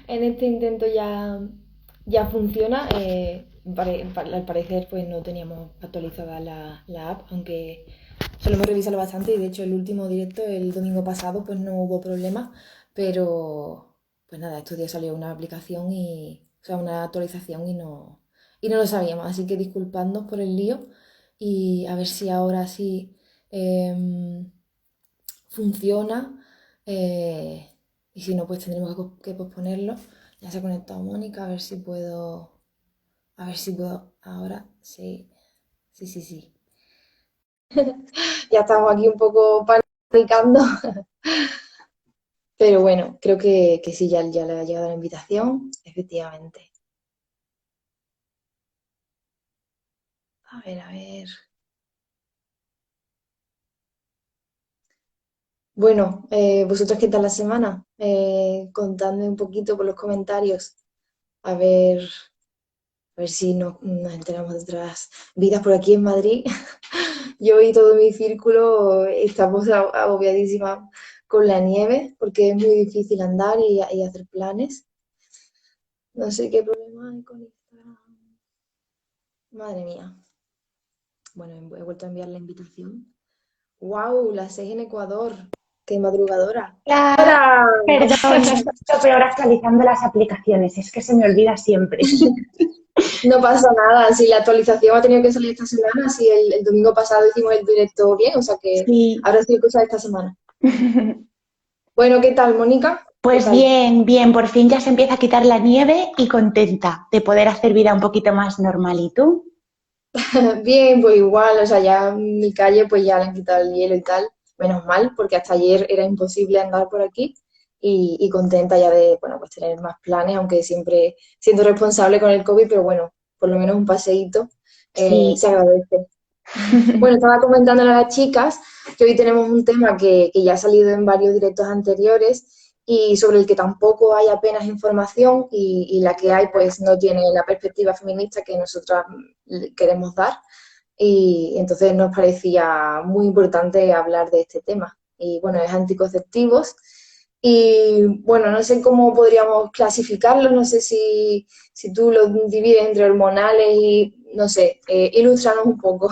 En este intento ya funciona. Al parecer pues no teníamos actualizada la app, aunque solemos revisarlo bastante y de hecho el último directo el domingo pasado pues no hubo problema, pero pues nada, estos días salió una aplicación o sea, una actualización y no lo sabíamos, así que disculpadnos por el lío y a ver si ahora sí funciona, y si no pues tendremos que posponerlo. Ya se ha conectado Mónica, a ver si puedo ahora, sí, sí, sí, sí. Ya estamos aquí un poco panicando, pero bueno, creo que sí, ya le ha llegado la invitación, efectivamente. A ver, a ver. Bueno, ¿vosotros qué tal la semana? Contadme un poquito por los comentarios, a ver si nos enteramos de otras vidas por aquí en Madrid. Yo y todo mi círculo estamos agobiadísimas con la nieve porque es muy difícil andar y hacer planes. No sé qué problema hay con Instagram. Madre mía. Bueno, he vuelto a enviar la invitación. ¡Wow! Las 6 en Ecuador. ¡Qué madrugadora! Hola, perdón, es que estoy peor actualizando las aplicaciones, es que se me olvida siempre. No pasa nada. Si la actualización ha tenido que salir esta semana, si el domingo pasado hicimos el directo bien, o sea que Sí. habrá sido cosa de esta semana. Bueno, ¿qué tal, Mónica? ¿Qué Pues tal? bien, bien, por fin ya se empieza a quitar la nieve y contenta de poder hacer vida un poquito más normal. ¿Y tú? Bien, pues igual, o sea, ya en mi calle pues ya le han quitado el hielo y tal, menos mal, porque hasta ayer era imposible andar por aquí y contenta ya de, bueno, pues tener más planes, aunque siempre siendo responsable con el COVID, pero bueno, por lo menos un paseíto se Sí. agradece. Bueno, estaba comentándole a las chicas que hoy tenemos un tema que ya ha salido en varios directos anteriores y sobre el que tampoco hay apenas información y la que hay pues no tiene la perspectiva feminista que nosotras queremos dar y entonces nos parecía muy importante hablar de este tema. Y bueno, es anticonceptivos y bueno, no sé cómo podríamos clasificarlos, no sé si tú los divides entre hormonales y no sé, ilústranos un poco.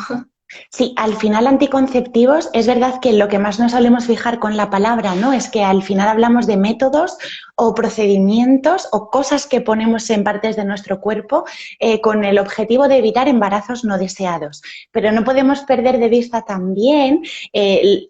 Sí, al final anticonceptivos, es verdad que lo que más nos solemos fijar con la palabra, ¿no? Es que al final hablamos de métodos o procedimientos o cosas que ponemos en partes de nuestro cuerpo con el objetivo de evitar embarazos no deseados. Pero no podemos perder de vista también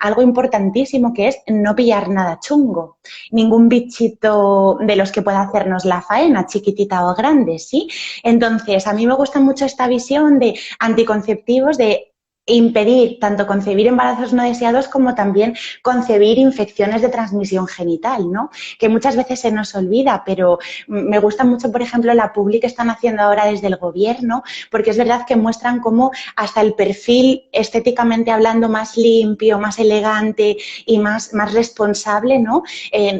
algo importantísimo que es no pillar nada chungo, ningún bichito de los que pueda hacernos la faena, chiquitita o grande, ¿sí? Entonces, a mí me gusta mucho esta visión de anticonceptivos, de impedir tanto concebir embarazos no deseados como también concebir infecciones de transmisión genital, ¿no? Que muchas veces se nos olvida, pero me gusta mucho, por ejemplo, la publi que están haciendo ahora desde el gobierno, porque es verdad que muestran cómo hasta el perfil estéticamente hablando más limpio, más elegante y más responsable, ¿no?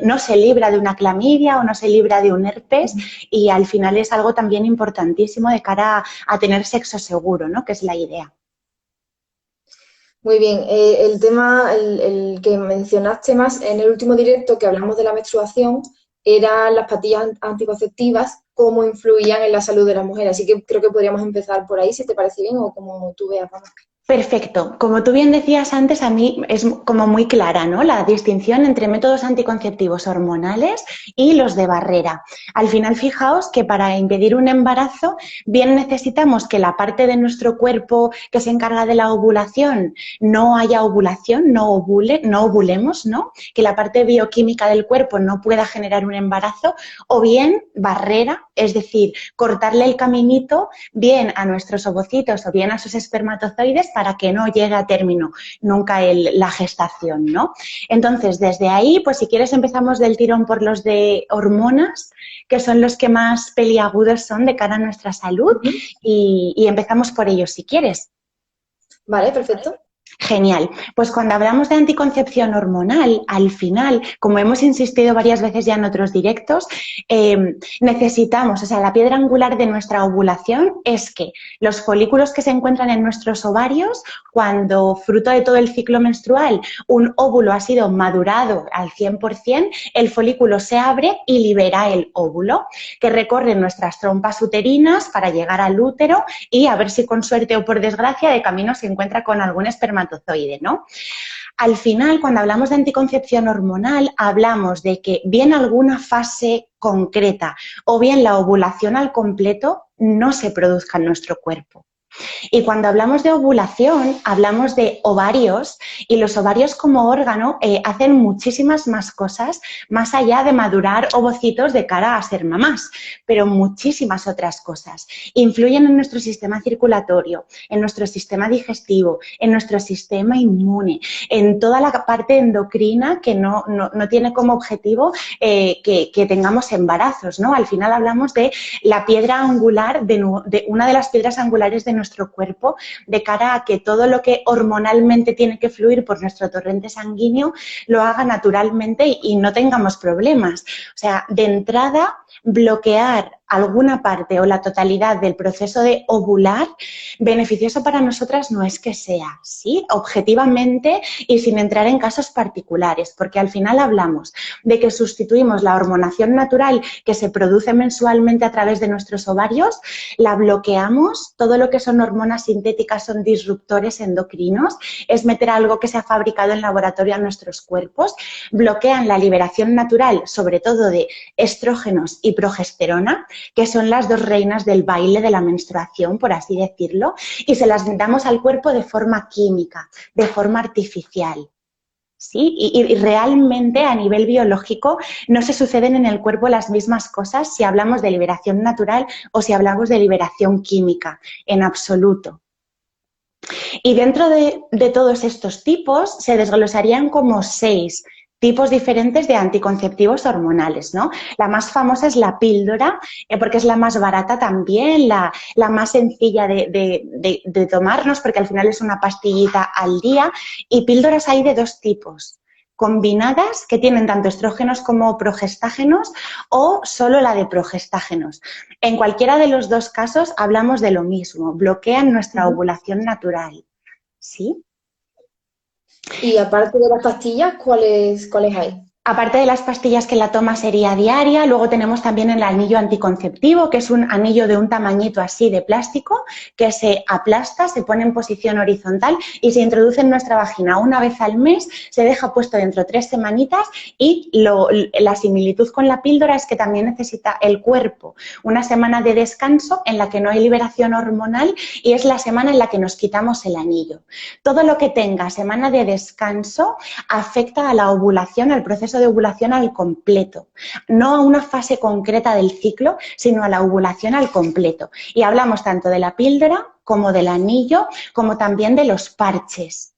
No se libra de una clamidia o no se libra de un herpes y al final es algo también importantísimo de cara a tener sexo seguro, ¿no? Que es la idea. Muy bien, el tema, el que mencionaste más en el último directo que hablamos de la menstruación, eran las pastillas anticonceptivas, cómo influían en la salud de la mujer. Así que creo que podríamos empezar por ahí, si te parece bien, o como tú veas, vamos. Perfecto. Como tú bien decías antes, a mí es como muy clara, ¿no? La distinción entre métodos anticonceptivos hormonales y los de barrera. Al final, fijaos que para impedir un embarazo, bien necesitamos que la parte de nuestro cuerpo que se encarga de la ovulación no haya ovulación, no ovulemos, ¿no? Que la parte bioquímica del cuerpo no pueda generar un embarazo, o bien barrera, es decir, cortarle el caminito bien a nuestros ovocitos o bien a sus espermatozoides para que no llegue a término nunca la gestación, ¿no? Entonces, desde ahí, pues si quieres empezamos del tirón por los de hormonas, que son los que más peliagudos son de cara a nuestra salud Ujú. y empezamos por ellos si quieres. Vale, perfecto. Genial. Pues cuando hablamos de anticoncepción hormonal, al final, como hemos insistido varias veces ya en otros directos, necesitamos, o sea, la piedra angular de nuestra ovulación es que los folículos que se encuentran en nuestros ovarios, cuando fruto de todo el ciclo menstrual, un óvulo ha sido madurado al 100%, el folículo se abre y libera el óvulo, que recorre nuestras trompas uterinas para llegar al útero y a ver si con suerte o por desgracia de camino se encuentra con algún espermatozoide, ¿no? Al final, cuando hablamos de anticoncepción hormonal, hablamos de que bien alguna fase concreta o bien la ovulación al completo no se produzca en nuestro cuerpo. Y cuando hablamos de ovulación, hablamos de ovarios y los ovarios como órgano hacen muchísimas más cosas más allá de madurar ovocitos de cara a ser mamás, pero muchísimas otras cosas. Influyen en nuestro sistema circulatorio, en nuestro sistema digestivo, en nuestro sistema inmune, en toda la parte endocrina que no tiene como objetivo que tengamos embarazos, ¿no? Al final hablamos de la piedra angular, de una de las piedras angulares de nuestro cuerpo, de cara a que todo lo que hormonalmente tiene que fluir por nuestro torrente sanguíneo lo haga naturalmente y no tengamos problemas. O sea, de entrada, bloquear alguna parte o la totalidad del proceso de ovular, beneficioso para nosotras no es que sea, ¿sí? Objetivamente y sin entrar en casos particulares, porque al final hablamos de que sustituimos la hormonación natural que se produce mensualmente a través de nuestros ovarios, la bloqueamos, todo lo que son hormonas sintéticas son disruptores endocrinos, es meter algo que se ha fabricado en laboratorio a nuestros cuerpos, bloquean la liberación natural, sobre todo de estrógenos y progesterona, que son las dos reinas del baile de la menstruación, por así decirlo, y se las damos al cuerpo de forma química, de forma artificial. ¿Sí? Y realmente a nivel biológico no se suceden en el cuerpo las mismas cosas si hablamos de liberación natural o si hablamos de liberación química, en absoluto. Y dentro de todos estos tipos se desglosarían como 6 tipos diferentes de anticonceptivos hormonales, ¿no? La más famosa es la píldora, porque es la más barata también, la más sencilla de tomarnos, porque al final es una pastillita al día. Y píldoras hay de 2 tipos, combinadas, que tienen tanto estrógenos como progestágenos, o solo la de progestágenos. En cualquiera de los 2 casos hablamos de lo mismo, bloquean nuestra ovulación natural, ¿sí? Y aparte de las pastillas, ¿cuáles hay? Aparte de las pastillas que la toma sería diaria, luego tenemos también el anillo anticonceptivo, que es un anillo de un tamañito así de plástico que se aplasta, se pone en posición horizontal y se introduce en nuestra vagina una vez al mes, se deja puesto dentro 3 semanitas y la similitud con la píldora es que también necesita el cuerpo una semana de descanso en la que no hay liberación hormonal y es la semana en la que nos quitamos el anillo. Todo lo que tenga semana de descanso afecta a la ovulación, al proceso de ovulación al completo, no a una fase concreta del ciclo, sino a la ovulación al completo. Y hablamos tanto de la píldora como del anillo, como también de los parches,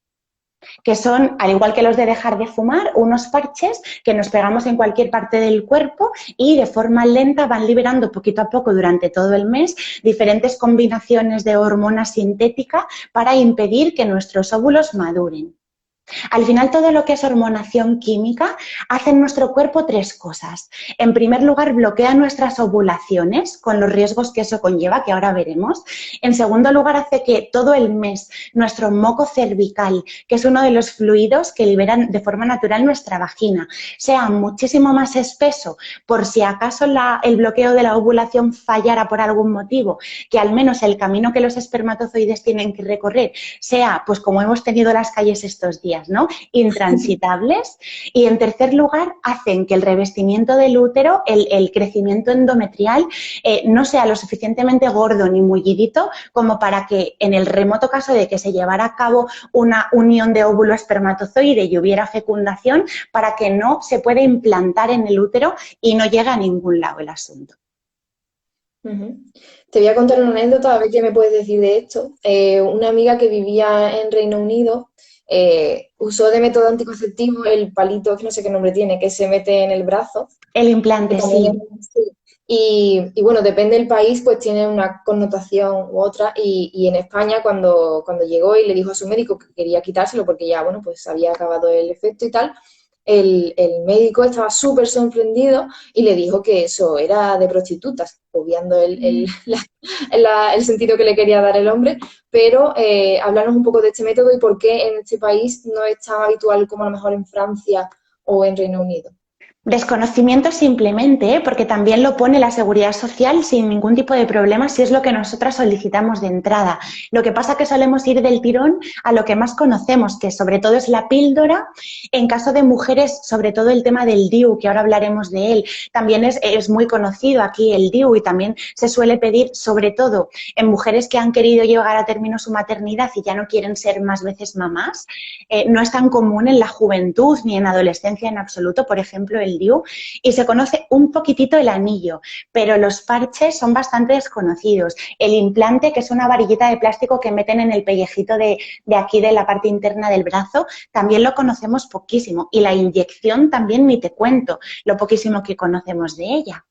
que son, al igual que los de dejar de fumar, unos parches que nos pegamos en cualquier parte del cuerpo y de forma lenta van liberando poquito a poco durante todo el mes diferentes combinaciones de hormona sintética para impedir que nuestros óvulos maduren. Al final, todo lo que es hormonación química hace en nuestro cuerpo 3 cosas. En primer lugar, bloquea nuestras ovulaciones con los riesgos que eso conlleva, que ahora veremos. En segundo lugar, hace que todo el mes nuestro moco cervical, que es uno de los fluidos que liberan de forma natural nuestra vagina, sea muchísimo más espeso por si acaso el bloqueo de la ovulación fallara por algún motivo, que al menos el camino que los espermatozoides tienen que recorrer sea, pues como hemos tenido las calles estos días, ¿no? Intransitables. Y en tercer lugar, hacen que el revestimiento del útero, el crecimiento endometrial, no sea lo suficientemente gordo ni mullidito como para que en el remoto caso de que se llevara a cabo una unión de óvulo espermatozoide y hubiera fecundación, para que no se pueda implantar en el útero y no llegue a ningún lado el asunto. Te voy a contar una anécdota, a ver qué me puedes decir de esto. Una amiga que vivía en Reino Unido usó de método anticonceptivo el palito, que no sé qué nombre tiene, que se mete en el brazo. El implante, sí. Sí. Y bueno, depende del país, pues tiene una connotación u otra. Y en España, cuando llegó y le dijo a su médico que quería quitárselo porque ya, bueno, pues había acabado el efecto y tal, el médico estaba súper sorprendido y le dijo que eso era de prostitutas, obviando el sentido que le quería dar el hombre. Pero hablarnos un poco de este método y por qué en este país no es tan habitual como a lo mejor en Francia o en Reino Unido. Desconocimiento simplemente, ¿eh? Porque también lo pone la Seguridad Social sin ningún tipo de problema si es lo que nosotras solicitamos de entrada. Lo que pasa es que solemos ir del tirón a lo que más conocemos, que sobre todo es la píldora. En caso de mujeres, sobre todo el tema del DIU, que ahora hablaremos de él, también es muy conocido aquí el DIU y también se suele pedir, sobre todo en mujeres que han querido llevar a término su maternidad y ya no quieren ser más veces mamás. No es tan común en la juventud ni en adolescencia en absoluto, por ejemplo, el DIU, y se conoce un poquitito el anillo, pero los parches son bastante desconocidos. El implante, que es una varillita de plástico que meten en el pellejito de aquí de la parte interna del brazo, también lo conocemos poquísimo. Y la inyección también ni te cuento lo poquísimo que conocemos de ella.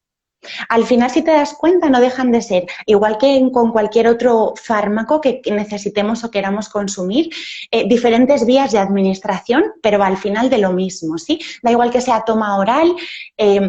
Al final, si te das cuenta, no dejan de ser, igual que con cualquier otro fármaco que necesitemos o queramos consumir, diferentes vías de administración, pero al final de lo mismo, ¿sí? Da igual que sea toma oral,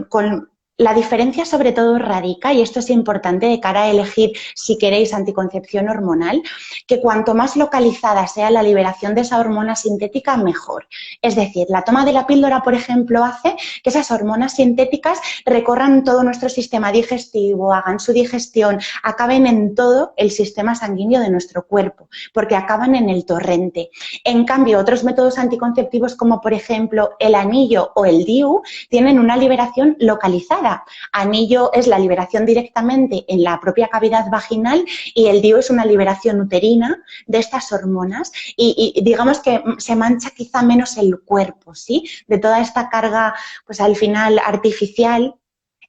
con la diferencia sobre todo radica, y esto es importante de cara a elegir si queréis anticoncepción hormonal, que cuanto más localizada sea la liberación de esa hormona sintética, mejor. Es decir, la toma de la píldora, por ejemplo, hace que esas hormonas sintéticas recorran todo nuestro sistema digestivo, hagan su digestión, acaben en todo el sistema sanguíneo de nuestro cuerpo, porque acaban en el torrente. En cambio, otros métodos anticonceptivos como por ejemplo el anillo o el DIU tienen una liberación localizada. Anillo es la liberación directamente en la propia cavidad vaginal y el DIU es una liberación uterina de estas hormonas y digamos que se mancha quizá menos el cuerpo, ¿sí? De toda esta carga, pues al final artificial,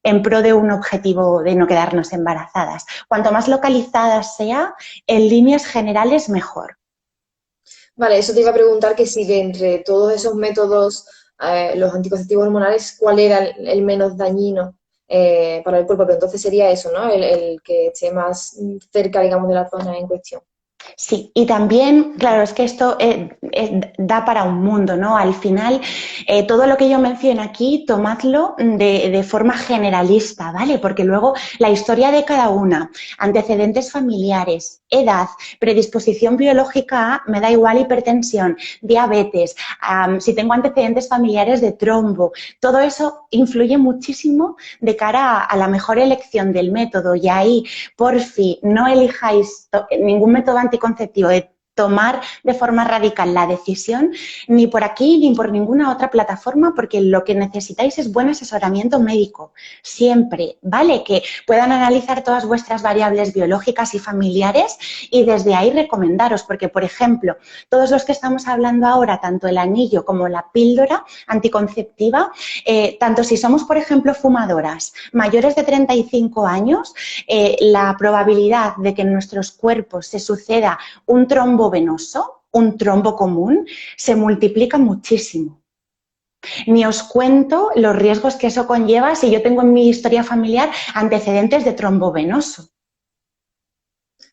en pro de un objetivo de no quedarnos embarazadas. Cuanto más localizada sea, en líneas generales mejor. Vale, eso te iba a preguntar que si de entre todos esos métodos, los anticonceptivos hormonales, ¿cuál era el menos dañino para el cuerpo? Pero entonces sería eso, ¿no? El que esté más cerca, digamos, de la zona en cuestión. Sí, y también, claro, es que esto da para un mundo, ¿no? Al final, todo lo que yo menciono aquí, tomadlo de forma generalista, ¿vale? Porque luego la historia de cada una, antecedentes familiares, edad, predisposición biológica a, me da igual, hipertensión, diabetes, si tengo antecedentes familiares de trombo, todo eso influye muchísimo de cara a la mejor elección del método. Y ahí, porfi, no elijáis ningún método anticonceptivo de tomar de forma radical la decisión, ni por aquí ni por ninguna otra plataforma, porque lo que necesitáis es buen asesoramiento médico, siempre, ¿vale? Que puedan analizar todas vuestras variables biológicas y familiares y desde ahí recomendaros, porque, por ejemplo, todos los que estamos hablando ahora, tanto el anillo como la píldora anticonceptiva, tanto si somos, por ejemplo, fumadoras mayores de 35 años, la probabilidad de que en nuestros cuerpos se suceda un trombo venoso, un trombo común, se multiplica muchísimo. Ni os cuento los riesgos que eso conlleva si yo tengo en mi historia familiar antecedentes de trombo venoso.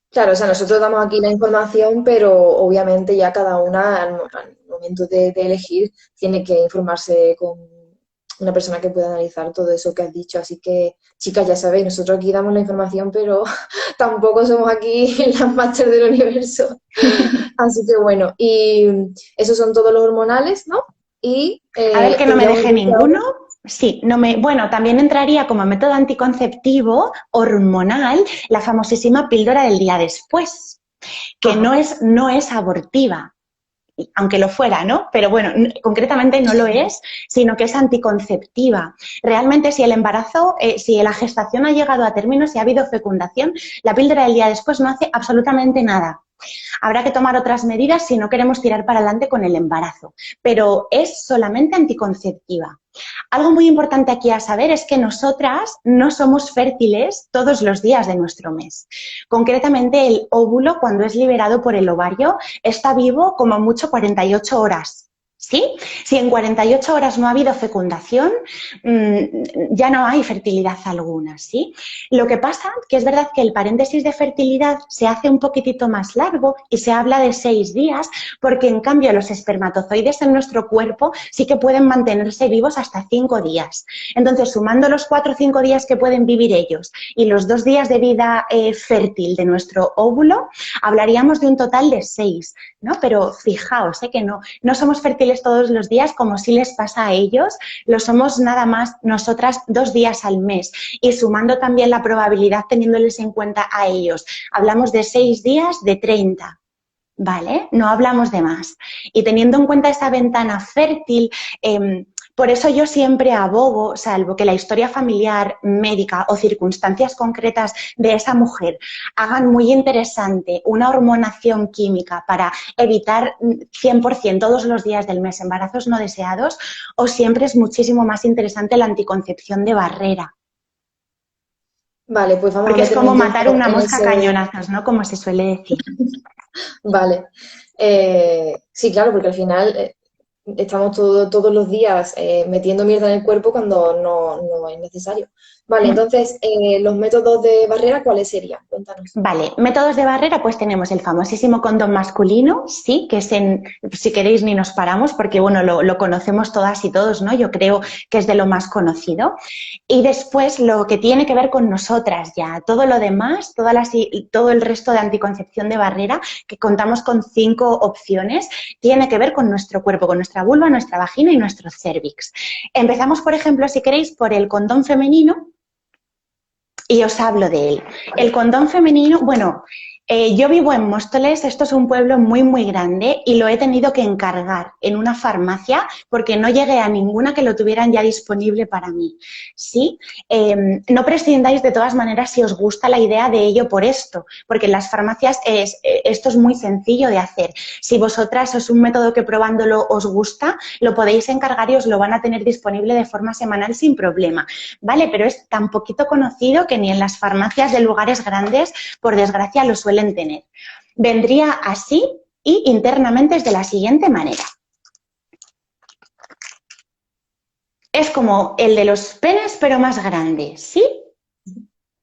Claro, o sea, nosotros damos aquí la información, pero obviamente ya cada una al momento de elegir tiene que informarse con una persona que pueda analizar todo eso que has dicho. Así que, chicas, ya sabéis, nosotros aquí damos la información, pero tampoco somos aquí las máster del universo. Así que bueno, y esos son todos los hormonales, ¿no? Y A ver que no me tendríamos deje que ahora. ninguno. Sí, bueno, también entraría como método anticonceptivo hormonal la famosísima píldora del día después, que Ajá. no es abortiva, aunque lo fuera, ¿no? Pero bueno, concretamente no lo es, sino que es anticonceptiva. Realmente, si el embarazo, si la gestación ha llegado a término, si ha habido fecundación, la píldora del día después no hace absolutamente nada. Habrá que tomar otras medidas si no queremos tirar para adelante con el embarazo, pero es solamente anticonceptiva. Algo muy importante aquí a saber es que nosotras no somos fértiles todos los días de nuestro mes. Concretamente, el óvulo, cuando es liberado por el ovario, está vivo como mucho 48 horas. ¿Sí? Si en 48 horas no ha habido fecundación, ya no hay fertilidad alguna, ¿sí? Lo que pasa que es verdad que el paréntesis de fertilidad se hace un poquitito más largo y se habla de 6 días, porque en cambio los espermatozoides en nuestro cuerpo sí que pueden mantenerse vivos hasta 5 días. Entonces, sumando los 4 o 5 días que pueden vivir ellos y los 2 días de vida fértil de nuestro óvulo, hablaríamos de un total de 6, ¿no? Pero fijaos, que no somos fértiles todos los días como sí les pasa a ellos, lo somos nada más nosotras 2 días al mes y sumando también la probabilidad teniéndoles en cuenta a ellos. Hablamos de 6 días de 30. ¿Vale? No hablamos de más. Y teniendo en cuenta esa ventana fértil, por eso yo siempre abogo, salvo que la historia familiar, médica o circunstancias concretas de esa mujer hagan muy interesante una hormonación química para evitar 100% todos los días del mes embarazos no deseados, o siempre es muchísimo más interesante la anticoncepción de barrera. Vale, pues vamos a Porque es meternos como entonces matar una en mosca a ese... cañonazos, ¿no? Como se suele decir. Vale. Sí, claro, porque al final estamos todos los días metiendo mierda en el cuerpo cuando no es necesario. Vale, entonces, los métodos de barrera, ¿cuáles serían? Cuéntanos. Vale, métodos de barrera, pues tenemos el famosísimo condón masculino, sí, que es si queréis ni nos paramos, porque bueno, lo conocemos todas y todos, ¿no? Yo creo que es de lo más conocido. Y después lo que tiene que ver con nosotras ya, todo lo demás, todo el resto de anticoncepción de barrera, que contamos con 5 opciones, tiene que ver con nuestro cuerpo, con nuestra vulva, nuestra vagina y nuestro cérvix. Empezamos, por ejemplo, si queréis, por el condón femenino, y os hablo de él. El condón femenino, bueno, yo vivo en Móstoles, esto es un pueblo muy, muy grande y lo he tenido que encargar en una farmacia porque no llegué a ninguna que lo tuvieran ya disponible para mí. ¿Sí? No prescindáis de todas maneras si os gusta la idea de ello por esto, porque en las farmacias esto es muy sencillo de hacer. Si vosotras es un método que probándolo os gusta, lo podéis encargar y os lo van a tener disponible de forma semanal sin problema. ¿Vale? Pero es tan poquito conocido que ni en las farmacias de lugares grandes, por desgracia, lo suelen tener. Vendría así y internamente es de la siguiente manera. Es como el de los penes, pero más grande, ¿sí?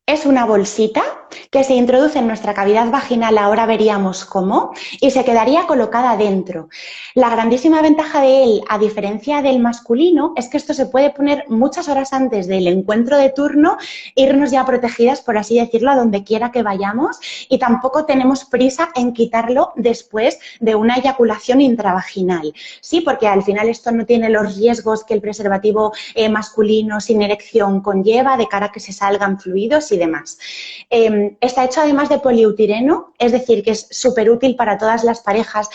Es una bolsita que se introduce en nuestra cavidad vaginal, ahora veríamos cómo, y se quedaría colocada dentro. La grandísima ventaja de él, a diferencia del masculino, es que esto se puede poner muchas horas antes del encuentro de turno, irnos ya protegidas, por así decirlo, a donde quiera que vayamos, y tampoco tenemos prisa en quitarlo después de una eyaculación intravaginal. Sí, porque al final esto no tiene los riesgos que el preservativo masculino sin erección conlleva, de cara a que se salgan fluidos y demás. Está hecho además de poliutireno, es decir, que es súper útil para todas las parejas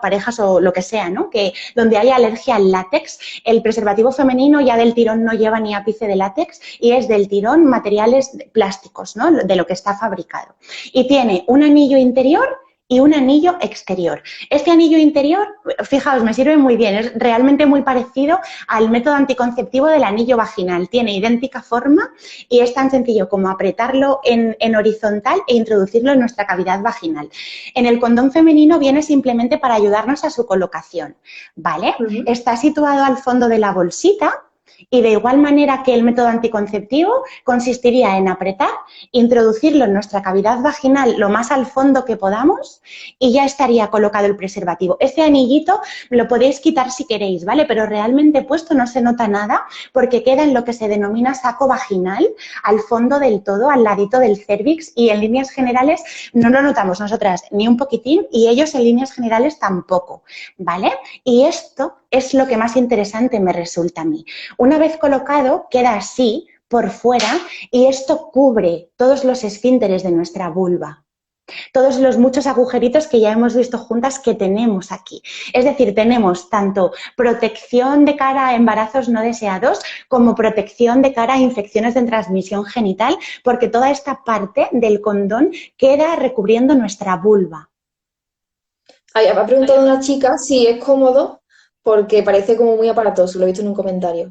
parejas o lo que sea, ¿no? Que donde hay alergia al látex. El preservativo femenino ya del tirón no lleva ni ápice de látex y es del tirón materiales plásticos, ¿no? De lo que está fabricado. Y tiene un anillo interior y un anillo exterior. Este anillo interior, fijaos, me sirve muy bien, es realmente muy parecido al método anticonceptivo del anillo vaginal. Tiene idéntica forma y es tan sencillo como apretarlo en horizontal e introducirlo en nuestra cavidad vaginal. En el condón femenino viene simplemente para ayudarnos a su colocación, ¿vale? Está situado al fondo de la bolsita. Y de igual manera que el método anticonceptivo consistiría en apretar, introducirlo en nuestra cavidad vaginal lo más al fondo que podamos y ya estaría colocado el preservativo. Este anillito lo podéis quitar si queréis, ¿vale? Pero realmente puesto no se nota nada porque queda en lo que se denomina saco vaginal, al fondo del todo, al ladito del cérvix, y en líneas generales no lo notamos nosotras ni un poquitín y ellos en líneas generales tampoco, ¿vale? Y esto es lo que más interesante me resulta a mí. Una vez colocado, queda así por fuera y esto cubre todos los esfínteres de nuestra vulva. Todos los muchos agujeritos que ya hemos visto juntas que tenemos aquí. Es decir, tenemos tanto protección de cara a embarazos no deseados como protección de cara a infecciones de transmisión genital, porque toda esta parte del condón queda recubriendo nuestra vulva. Ay, me ha preguntado una chica si es cómodo porque parece como muy aparatoso, lo he visto en un comentario.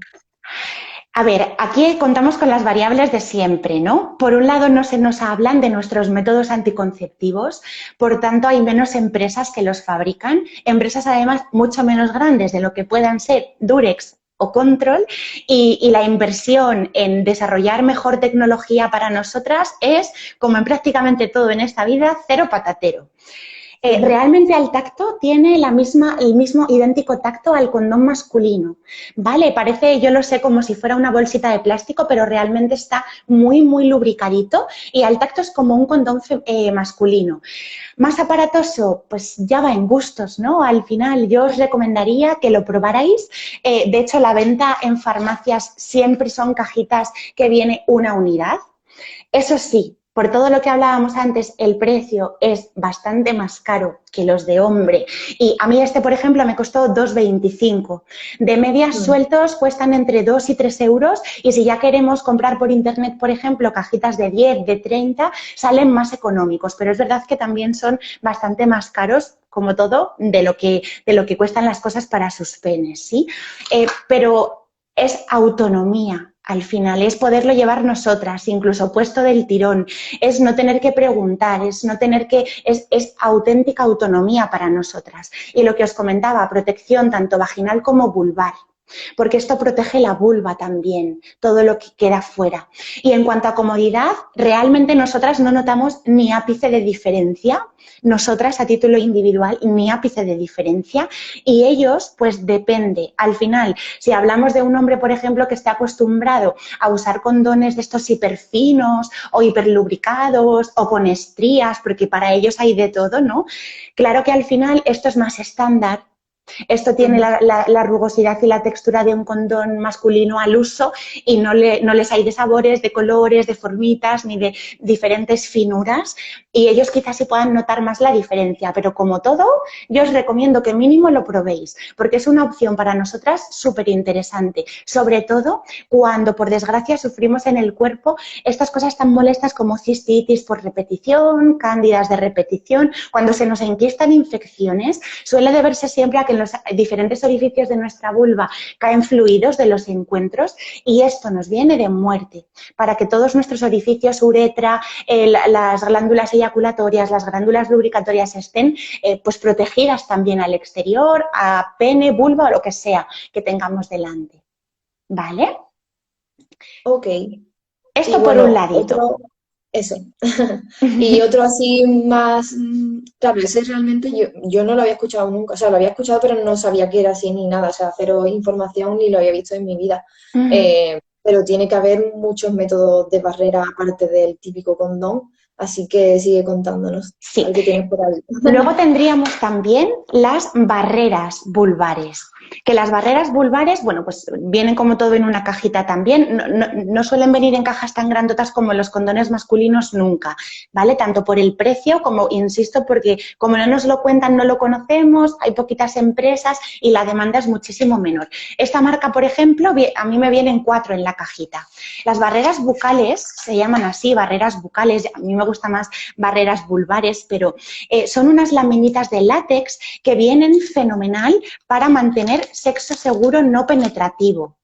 A ver, aquí contamos con las variables de siempre, ¿no? Por un lado, no se nos hablan de nuestros métodos anticonceptivos, por tanto, hay menos empresas que los fabrican, empresas además mucho menos grandes de lo que puedan ser Durex o Control, y la inversión en desarrollar mejor tecnología para nosotras es, como en prácticamente todo en esta vida, cero patatero. Ujú. Realmente al tacto tiene el mismo idéntico tacto al condón masculino, ¿vale? Parece, yo lo sé, como si fuera una bolsita de plástico, pero realmente está muy, muy lubricadito y al tacto es como un condón masculino. Más aparatoso, pues ya va en gustos, ¿no? Al final yo os recomendaría que lo probarais. De hecho, la venta en farmacias siempre son cajitas que viene una unidad. Eso sí, por todo lo que hablábamos antes, el precio es bastante más caro que los de hombre. Y a mí este, por ejemplo, me costó 2,25. De medias Mm. sueltos cuestan entre 2 y 3 euros y si ya queremos comprar por internet, por ejemplo, cajitas de 10, de 30, salen más económicos. Pero es verdad que también son bastante más caros, como todo, de lo que cuestan las cosas para sus penes, ¿sí? Pero es autonomía. Al final es poderlo llevar nosotras, incluso puesto del tirón, es no tener que preguntar, es no tener que, es auténtica autonomía para nosotras. Y lo que os comentaba, protección tanto vaginal como vulvar, porque esto protege la vulva también, todo lo que queda fuera. Y en cuanto a comodidad, realmente nosotras no notamos ni ápice de diferencia, nosotras a título individual, ni ápice de diferencia, y ellos, pues depende. Al final, si hablamos de un hombre, por ejemplo, que esté acostumbrado a usar condones de estos hiperfinos o hiperlubricados o con estrías, porque para ellos hay de todo, ¿no? Claro que al final esto es más estándar. Esto tiene Ujú. la rugosidad y la textura de un condón masculino al uso y no les hay de sabores, de colores, de formitas ni de diferentes finuras y ellos quizás sí puedan notar más la diferencia, pero como todo, yo os recomiendo que mínimo lo probéis porque es una opción para nosotras súper interesante, sobre todo cuando por desgracia sufrimos en el cuerpo estas cosas tan molestas como cistitis por repetición, cándidas de repetición, cuando se nos enquistan infecciones, suele deberse siempre a que en los diferentes orificios de nuestra vulva caen fluidos de los encuentros y esto nos viene de muerte, para que todos nuestros orificios, uretra, las glándulas eyaculatorias, las glándulas lubricatorias estén pues protegidas también al exterior, a pene, vulva o lo que sea que tengamos delante. ¿Vale? Ok. Y Esto por un bueno, ladito. otro, eso. Y otro así más, claro, ese realmente yo no lo había escuchado nunca, o sea, lo había escuchado pero no sabía que era así ni nada, o sea, cero información ni lo había visto en mi vida. Pero tiene que haber muchos métodos de barrera aparte del típico condón, así que sigue contándonos, a Sí. ver qué tienes por ahí. Luego tendríamos también las barreras vulvares, que las barreras vulvares, bueno, pues vienen como todo en una cajita también, no suelen venir en cajas tan grandotas como los condones masculinos nunca, ¿vale? Tanto por el precio como, insisto, porque como no nos lo cuentan, no lo conocemos, hay poquitas empresas y la demanda es muchísimo menor. Esta marca, por ejemplo, a mí me vienen 4 en la cajita. Las barreras bucales, se llaman así, barreras bucales, a mí me gusta más barreras vulvares, pero son unas laminitas de látex que vienen fenomenal para mantener sexo seguro no penetrativo.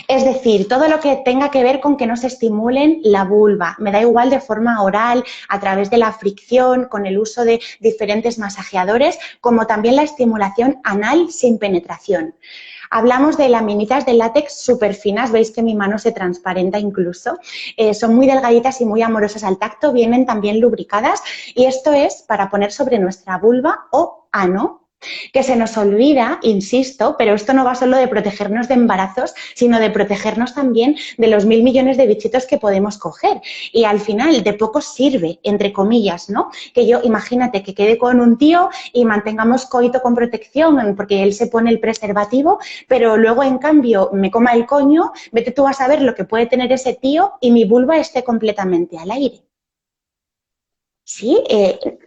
Es decir, todo lo que tenga que ver con que no se estimulen la vulva, me da igual de forma oral, a través de la fricción, con el uso de diferentes masajeadores, como también la estimulación anal sin penetración. Hablamos de laminitas de látex súper finas, veis que mi mano se transparenta incluso, son muy delgaditas y muy amorosas al tacto, vienen también lubricadas y esto es para poner sobre nuestra vulva o ano, que se nos olvida, insisto, pero esto no va solo de protegernos de embarazos, sino de protegernos también de los 1.000 millones de bichitos que podemos coger. Y al final de poco sirve, entre comillas, ¿no? Que yo, imagínate, que quede con un tío y mantengamos coito con protección porque él se pone el preservativo, pero luego, en cambio, me coma el coño, vete tú a saber lo que puede tener ese tío y mi vulva esté completamente al aire. Sí,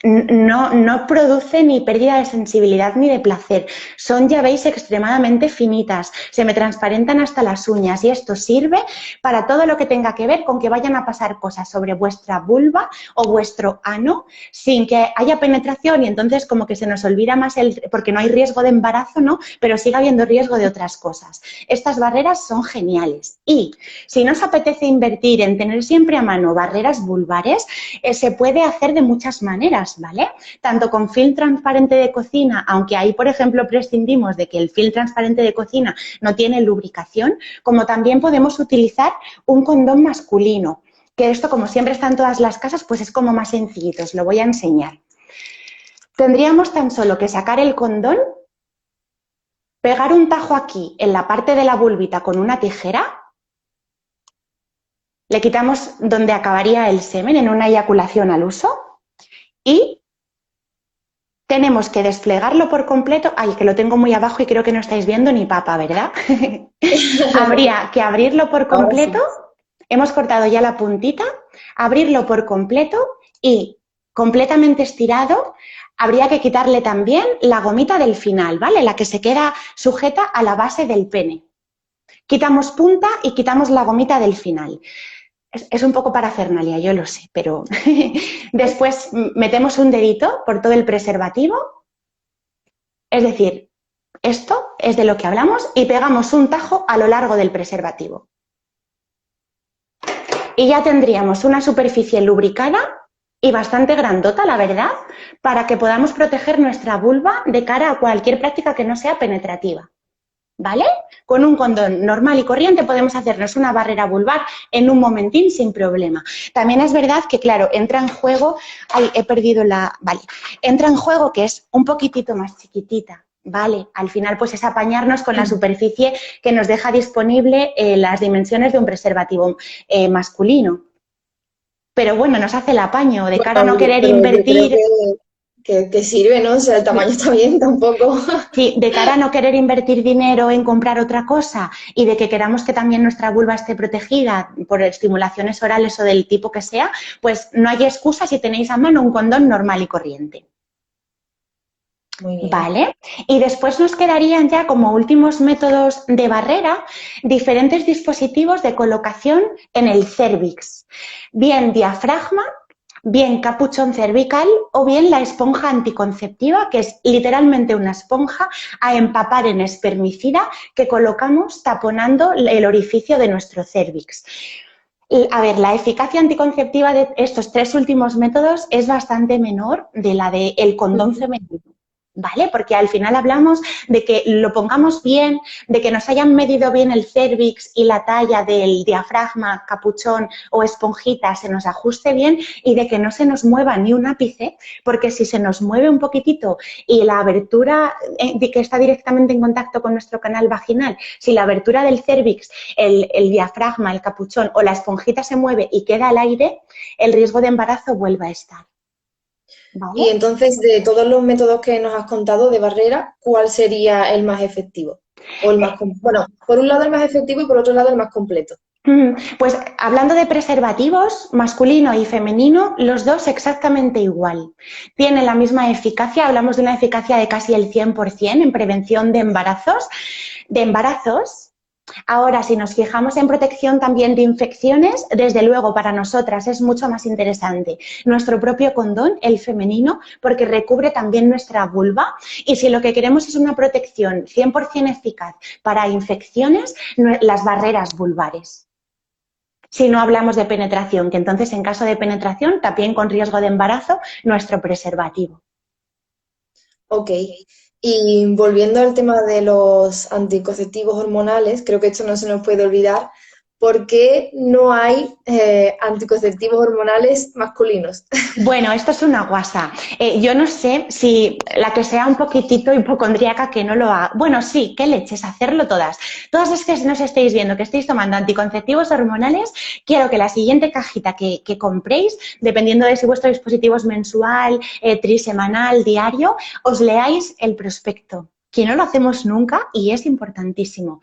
no produce ni pérdida de sensibilidad ni de placer. Son, ya veis, extremadamente finitas. Se me transparentan hasta las uñas y esto sirve para todo lo que tenga que ver con que vayan a pasar cosas sobre vuestra vulva o vuestro ano sin que haya penetración y entonces como que se nos olvida más porque no hay riesgo de embarazo, ¿no? Pero sigue habiendo riesgo de otras cosas. Estas barreras son geniales. Y si no os apetece invertir en tener siempre a mano barreras vulvares, se puede hacer de muchas maneras, ¿vale? Tanto con film transparente de cocina, aunque ahí, por ejemplo, prescindimos de que el film transparente de cocina no tiene lubricación, como también podemos utilizar un condón masculino, que esto, como siempre está en todas las casas, pues es como más sencillito, os lo voy a enseñar. Tendríamos tan solo que sacar el condón, pegar un tajo aquí en la parte de la vulvita con una tijera, le quitamos donde acabaría el semen en una eyaculación al uso y tenemos que desplegarlo por completo. Ay, que lo tengo muy abajo y creo que no estáis viendo ni papa, ¿verdad? Habría que abrirlo por Ahora sí. completo. Hemos cortado ya la puntita, abrirlo por completo y completamente estirado. Habría que quitarle también la gomita del final, ¿vale? La que se queda sujeta a la base del pene. Quitamos punta y quitamos la gomita del final. Es un poco parafernalia, yo lo sé, pero después metemos un dedito por todo el preservativo, es decir, esto es de lo que hablamos y pegamos un tajo a lo largo del preservativo. Y ya tendríamos una superficie lubricada y bastante grandota, la verdad, para que podamos proteger nuestra vulva de cara a cualquier práctica que no sea penetrativa. ¿Vale? Con un condón normal y corriente podemos hacernos una barrera vulvar en un momentín sin problema. También es verdad que, claro, entra en juego, ay, he perdido la, vale, entra en juego que es un poquitito más chiquitita, ¿vale? Al final, pues es apañarnos con la superficie que nos deja disponible las dimensiones de un preservativo masculino. Pero bueno, nos hace el apaño de cara a no Bueno, querer pero yo creo invertir. que sirve, ¿no? O sea, el tamaño está bien tampoco. Sí, de cara a no querer invertir dinero en comprar otra cosa y de que queramos que también nuestra vulva esté protegida por estimulaciones orales o del tipo que sea, pues no hay excusa si tenéis a mano un condón normal y corriente. Muy bien. ¿Vale? Y después nos quedarían ya como últimos métodos de barrera diferentes dispositivos de colocación en el cérvix. Bien diafragma, bien capuchón cervical o bien la esponja anticonceptiva, que es literalmente una esponja a empapar en espermicida que colocamos taponando el orificio de nuestro cérvix. A ver, la eficacia anticonceptiva de estos tres últimos métodos es bastante menor de la del condón femenino. ¿Vale? Porque al final hablamos de que lo pongamos bien, de que nos hayan medido bien el cérvix y la talla del diafragma, capuchón o esponjita se nos ajuste bien y de que no se nos mueva ni un ápice, porque si se nos mueve un poquitito y la abertura que está directamente en contacto con nuestro canal vaginal, si la abertura del cérvix, el diafragma, el capuchón o la esponjita se mueve y queda al aire, el riesgo de embarazo vuelve a estar. ¿Vale? Y entonces, de todos los métodos que nos has contado de barrera, ¿cuál sería el más efectivo? O el más, bueno, por un lado el más efectivo y por otro lado el más completo. Pues hablando de preservativos, masculino y femenino, los dos exactamente igual. Tienen la misma eficacia, hablamos de una eficacia de casi el 100% en prevención de embarazos. Ahora, si nos fijamos en protección también de infecciones, desde luego para nosotras es mucho más interesante nuestro propio condón, el femenino, porque recubre también nuestra vulva y si lo que queremos es una protección 100% eficaz para infecciones, las barreras vulvares. Si no hablamos de penetración, que entonces en caso de penetración, también con riesgo de embarazo, nuestro preservativo. Ok. Y volviendo al tema de los anticonceptivos hormonales, creo que esto no se nos puede olvidar. ¿Por qué no hay anticonceptivos hormonales masculinos? Bueno, esto es una guasa. Yo no sé si la que sea un poquitito hipocondríaca que no lo haga. Bueno, sí, qué leches, hacerlo todas. Todas las que nos estéis viendo que estéis tomando anticonceptivos hormonales, quiero que la siguiente cajita que compréis, dependiendo de si vuestro dispositivo es mensual, trisemanal, diario, os leáis el prospecto. que no lo hacemos nunca y es importantísimo.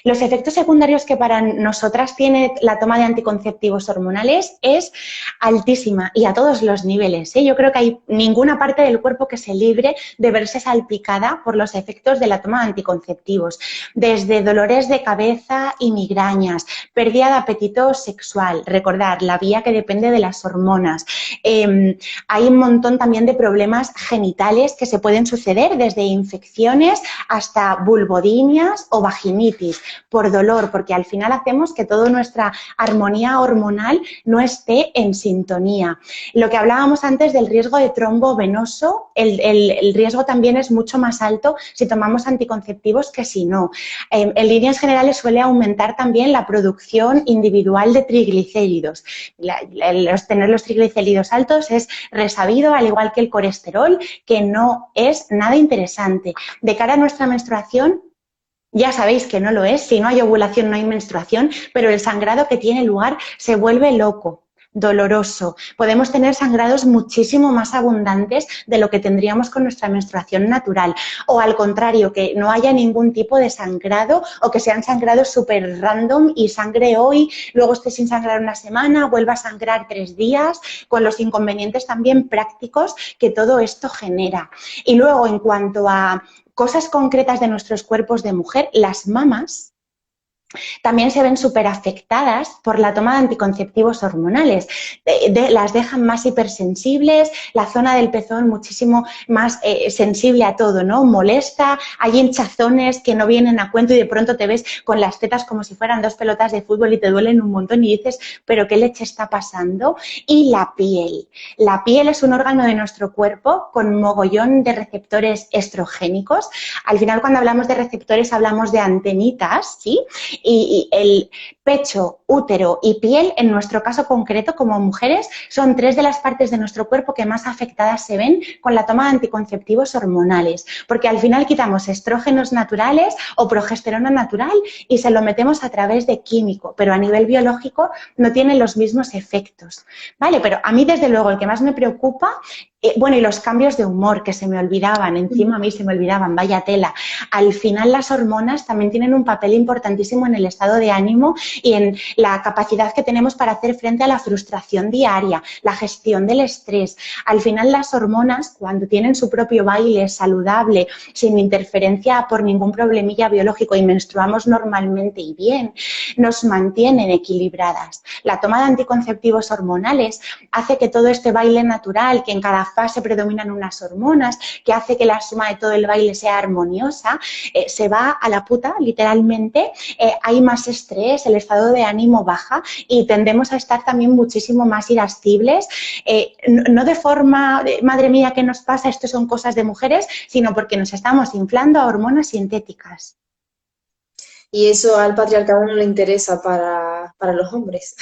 Los efectos secundarios que para nosotras tiene la toma de anticonceptivos hormonales es altísima y a todos los niveles, ¿eh? Yo creo que hay ninguna parte del cuerpo que se libre de verse salpicada por los efectos de la toma de anticonceptivos, desde dolores de cabeza y migrañas, pérdida de apetito sexual, recordar, la vía que depende de las hormonas. Hay un montón también de problemas genitales que se pueden suceder, desde infecciones hasta vulvodinias o vaginitis, por dolor, porque al final hacemos que toda nuestra armonía hormonal no esté en sintonía. Lo que hablábamos antes del riesgo de trombo venoso, el riesgo también es mucho más alto si tomamos anticonceptivos que si no. En líneas generales suele aumentar también la producción individual de triglicéridos. Tener los triglicéridos altos es resabido, al igual que el colesterol, que no es nada interesante. De cara a nuestra menstruación, ya sabéis que no lo es, si no hay ovulación no hay menstruación, pero el sangrado que tiene lugar se vuelve loco, doloroso. Podemos tener sangrados muchísimo más abundantes de lo que tendríamos con nuestra menstruación natural. O al contrario, que no haya ningún tipo de sangrado o que sean sangrados súper random y sangre hoy, luego esté sin sangrar una semana, vuelva a sangrar 3 días, con los inconvenientes también prácticos que todo esto genera. Y luego, en cuanto a cosas concretas de nuestros cuerpos de mujer, las mamas también se ven súper afectadas por la toma de anticonceptivos hormonales. Las dejan más hipersensibles, la zona del pezón muchísimo más sensible a todo, ¿no? Molesta, hay hinchazones que no vienen a cuento y de pronto te ves con las tetas como si fueran 2 pelotas de fútbol y te duelen un montón y dices, ¿pero qué leche está pasando? Y la piel. La piel es un órgano de nuestro cuerpo con mogollón de receptores estrogénicos. Al final, cuando hablamos de receptores, hablamos de antenitas, ¿sí? Y el pecho, útero y piel, en nuestro caso concreto como mujeres, son 3 de las partes de nuestro cuerpo que más afectadas se ven con la toma de anticonceptivos hormonales, porque al final quitamos estrógenos naturales o progesterona natural y se lo metemos a través de químico, pero a nivel biológico no tiene los mismos efectos, ¿vale? Pero a mí, desde luego, el que más me preocupa, bueno, y los cambios de humor que se me olvidaban, encima a mí se me olvidaban, vaya tela. Al final las hormonas también tienen un papel importantísimo en el estado de ánimo y en la capacidad que tenemos para hacer frente a la frustración diaria, la gestión del estrés. Al final las hormonas, cuando tienen su propio baile saludable, sin interferencia por ningún problemilla biológico y menstruamos normalmente y bien, nos mantienen equilibradas. La toma de anticonceptivos hormonales hace que todo este baile natural, que en cada fase predominan unas hormonas, que hace que la suma de todo el baile sea armoniosa, se va a la puta, literalmente. Hay más estrés, el estado de ánimo baja y tendemos a estar también muchísimo más irascibles, no de forma, madre mía, ¿qué nos pasa? Esto son cosas de mujeres, sino porque nos estamos inflando a hormonas sintéticas. Y eso al patriarcado no le interesa para los hombres.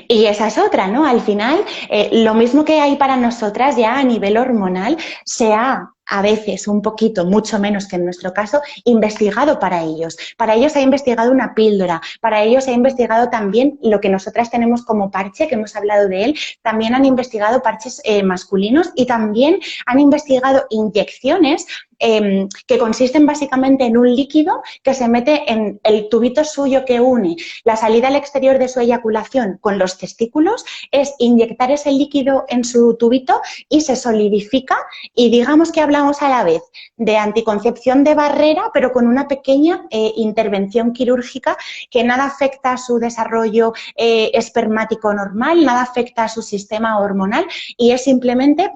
Y esa es otra, ¿no? Al final, lo mismo que hay para nosotras ya a nivel hormonal, se ha a veces un poquito, mucho menos que en nuestro caso, investigado para ellos. Para ellos se ha investigado una píldora, para ellos se ha investigado también lo que nosotras tenemos como parche, que hemos hablado de él, también han investigado parches masculinos y también han investigado inyecciones que consisten básicamente en un líquido que se mete en el tubito suyo que une la salida al exterior de su eyaculación con los testículos, es inyectar ese líquido en su tubito y se solidifica y digamos que hablamos a la vez de anticoncepción de barrera, pero con una pequeña intervención quirúrgica que nada afecta a su desarrollo espermático normal, nada afecta a su sistema hormonal y es simplemente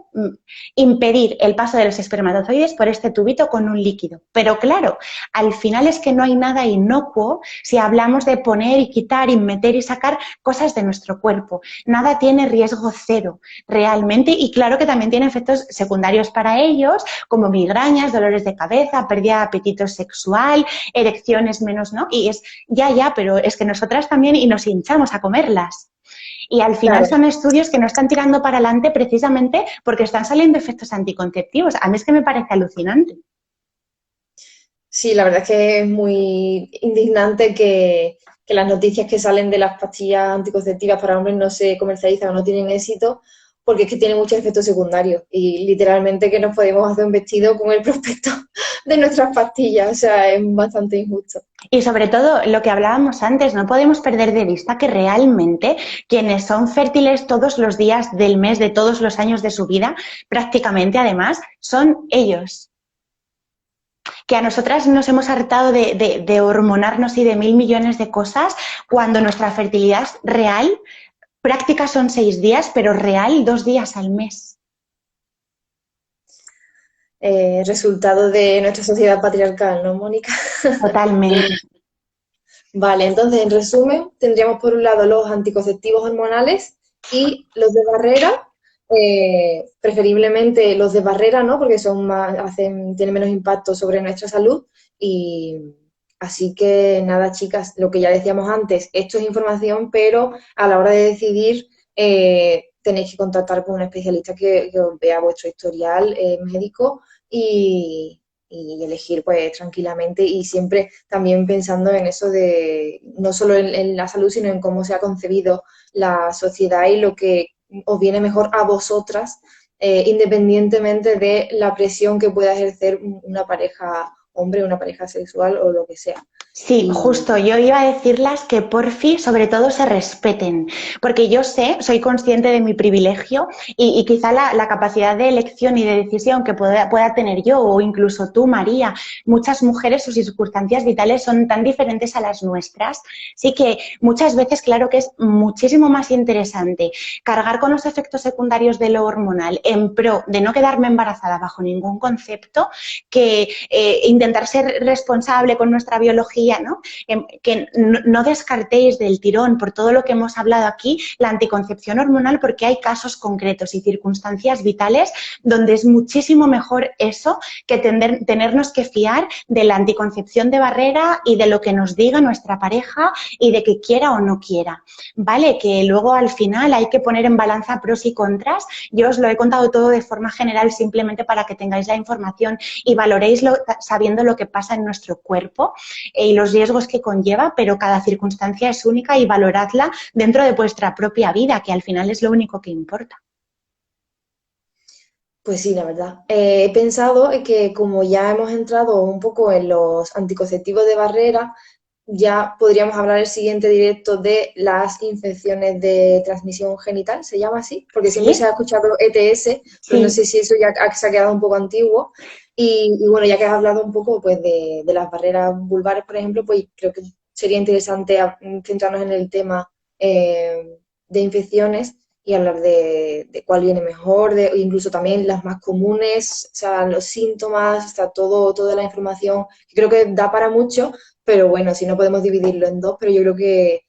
impedir el paso de los espermatozoides por este tubito con un líquido. Pero claro, al final es que no hay nada inocuo si hablamos de poner y quitar y meter y sacar cosas de nuestro cuerpo. Nada tiene riesgo cero realmente y claro que también tiene efectos secundarios para ellos, como migrañas, dolores de cabeza, pérdida de apetito sexual, erecciones menos, ¿no? Y es ya, pero es que nosotras también y nos hinchamos a comerlas. Y al final Claro. son estudios que no están tirando para adelante precisamente porque están saliendo efectos anticonceptivos. A mí es que me parece alucinante. Sí, la verdad es que es muy indignante que las noticias que salen de las pastillas anticonceptivas para hombres no se comercializan o no tienen éxito, porque es que tiene muchos efectos secundarios y literalmente que nos podemos hacer un vestido con el prospecto de nuestras pastillas, o sea, es bastante injusto. Y sobre todo, lo que hablábamos antes, no podemos perder de vista que realmente quienes son fértiles todos los días del mes, de todos los años de su vida, prácticamente además, son ellos. Que a nosotras nos hemos hartado de hormonarnos y de 1.000 millones de cosas, cuando nuestra fertilidad real, práctica son 6 días, pero real 2 días al mes. Resultado de nuestra sociedad patriarcal, ¿no, Mónica? Totalmente. Vale, entonces, en resumen, tendríamos por un lado los anticonceptivos hormonales y los de barrera, preferiblemente los de barrera, ¿no? Porque son más, tienen menos impacto sobre nuestra salud. Y así que nada, chicas, lo que ya decíamos antes, esto es información, pero a la hora de decidir, tenéis que contactar con un especialista que os vea vuestro historial médico y elegir pues tranquilamente y siempre también pensando en eso de no solo en la salud, sino en cómo se ha concebido la sociedad y lo que os viene mejor a vosotras, independientemente de la presión que pueda ejercer una pareja hombre, una pareja sexual o lo que sea. Sí, Y justo, yo iba a decirlas que porfi, sobre todo, se respeten, porque yo sé, soy consciente de mi privilegio y quizá la capacidad de elección y de decisión que pueda tener yo o incluso tú, María, muchas mujeres, sus circunstancias vitales son tan diferentes a las nuestras, sí que muchas veces, claro que es muchísimo más interesante cargar con los efectos secundarios de lo hormonal en pro de no quedarme embarazada bajo ningún concepto, que intentar ser responsable con nuestra biología, ¿no? Que no descartéis del tirón, por todo lo que hemos hablado aquí, la anticoncepción hormonal, porque hay casos concretos y circunstancias vitales donde es muchísimo mejor eso que tenernos que fiar de la anticoncepción de barrera y de lo que nos diga nuestra pareja y de que quiera o no quiera, ¿vale? Que luego al final hay que poner en balanza pros y contras. Yo os lo he contado todo de forma general simplemente para que tengáis la información y valoréis sabiendo lo que pasa en nuestro cuerpo y los riesgos que conlleva, pero cada circunstancia es única y valoradla dentro de vuestra propia vida, que al final es lo único que importa. pues sí, la verdad. He pensado que como ya hemos entrado un poco en los anticonceptivos de barrera, ya podríamos hablar el siguiente directo de las infecciones de transmisión genital, se llama así, porque siempre se ha ¿Sí? escuchado ETS, pero no sé Sí. si eso ya se ha quedado un poco antiguo. Y bueno, ya que has hablado un poco pues de las barreras vulvares, por ejemplo, pues creo que sería interesante centrarnos en el tema de infecciones y hablar de cuál viene mejor, de incluso también las más comunes, o sea, los síntomas, está toda la información, que creo que da para mucho, pero bueno, si no podemos dividirlo en dos, pero yo creo que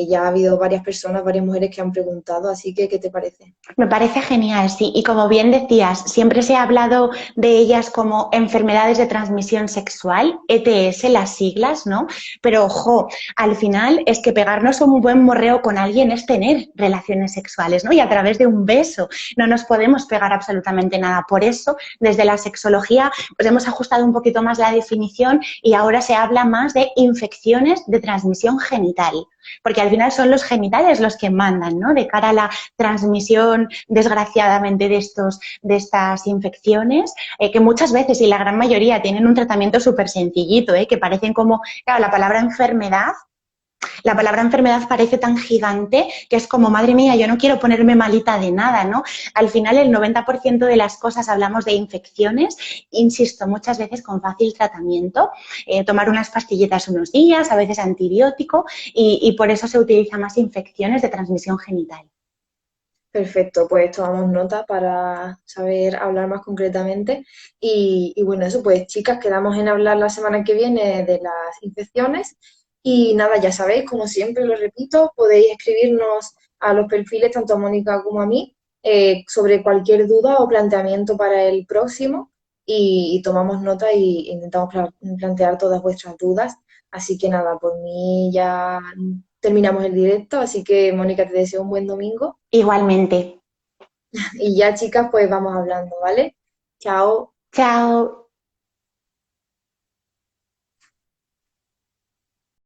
ya ha habido varias personas, varias mujeres que han preguntado, así que, ¿qué te parece? Me parece genial, sí. Y como bien decías, siempre se ha hablado de ellas como enfermedades de transmisión sexual, ETS, las siglas, ¿no? Pero ojo, al final es que pegarnos un buen morreo con alguien es tener relaciones sexuales, ¿no? Y a través de un beso no nos podemos pegar absolutamente nada. Por eso, desde la sexología, pues hemos ajustado un poquito más la definición y ahora se habla más de infecciones de transmisión genital, porque al final son los genitales los que mandan, ¿no? De cara a la transmisión, desgraciadamente, de estas infecciones, que muchas veces y la gran mayoría tienen un tratamiento súper sencillito, que parecen como, claro, la palabra enfermedad parece tan gigante que es como, madre mía, yo no quiero ponerme malita de nada, ¿no? Al final el 90% de las cosas hablamos de infecciones, insisto, muchas veces con fácil tratamiento, tomar unas pastillitas unos días, a veces antibiótico, y por eso se utiliza más infecciones de transmisión genital. Perfecto, pues tomamos nota para saber hablar más concretamente. Y bueno, eso pues chicas, quedamos en hablar la semana que viene de las infecciones. Y nada, ya sabéis, como siempre lo repito, podéis escribirnos a los perfiles, tanto a Mónica como a mí, sobre cualquier duda o planteamiento para el próximo. Y tomamos nota y intentamos plantear todas vuestras dudas. Así que nada, por mí ya terminamos el directo. Así que Mónica, te deseo un buen domingo. Igualmente. Y ya, chicas, pues vamos hablando, ¿vale? Chao. Chao.